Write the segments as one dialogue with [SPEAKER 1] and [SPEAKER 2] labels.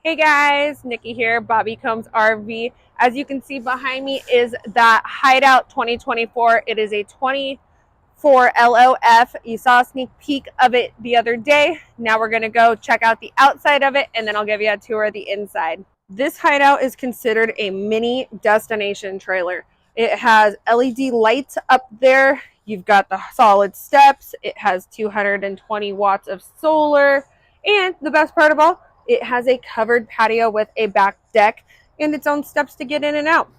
[SPEAKER 1] Hey guys, Nikki here, Bobby Combs RV. As you can see behind me is that Hideout 2024. It is a 24Lof. You saw a sneak peek of it the other day. Now we're gonna go check out the outside of it and then I'll give you a tour of the inside. This Hideout is considered a mini destination trailer. It has LED lights up there. You've got the solid steps. It has 220 watts of solar. And the best part of all, it has a covered patio with a back deck and its own steps to get in and out.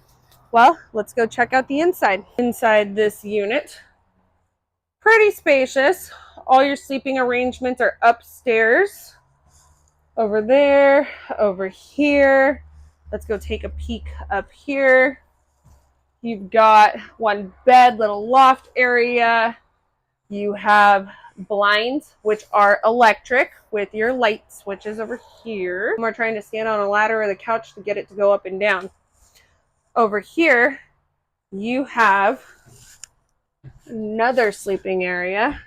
[SPEAKER 1] Well, let's go check out the inside. Inside this unit, pretty spacious. All your sleeping arrangements are upstairs. Over there, over here. Let's go take a peek up here. You've got one bed, little loft area. You have blinds, which are electric with your light switches over here. We're trying to stand on a ladder or the couch to get it to go up and down. Over here, you have another sleeping area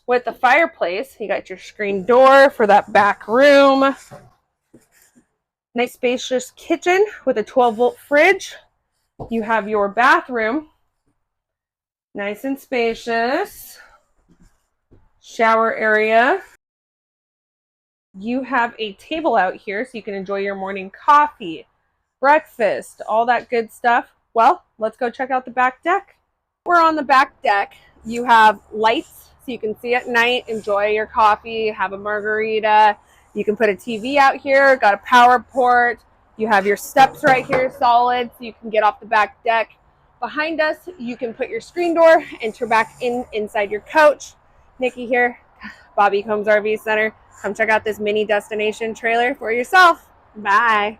[SPEAKER 1] with the fireplace. You got your screen door for that back room. Nice spacious kitchen with a 12-volt fridge. You have your bathroom. Nice and spacious. Shower area. You have a table out here so you can enjoy your morning coffee, breakfast, all that good stuff. Well, let's go check out the back deck. We're on the back deck. You have lights so you can see at night, enjoy your coffee, have a margarita. You can put a TV out here, got a power port. You have your steps right here, solid, so you can get off the back deck. Behind us, you can put your screen door, enter back inside your coach. Nikki here, Bobby Combs RV Center. Come check out this mini destination trailer for yourself. Bye.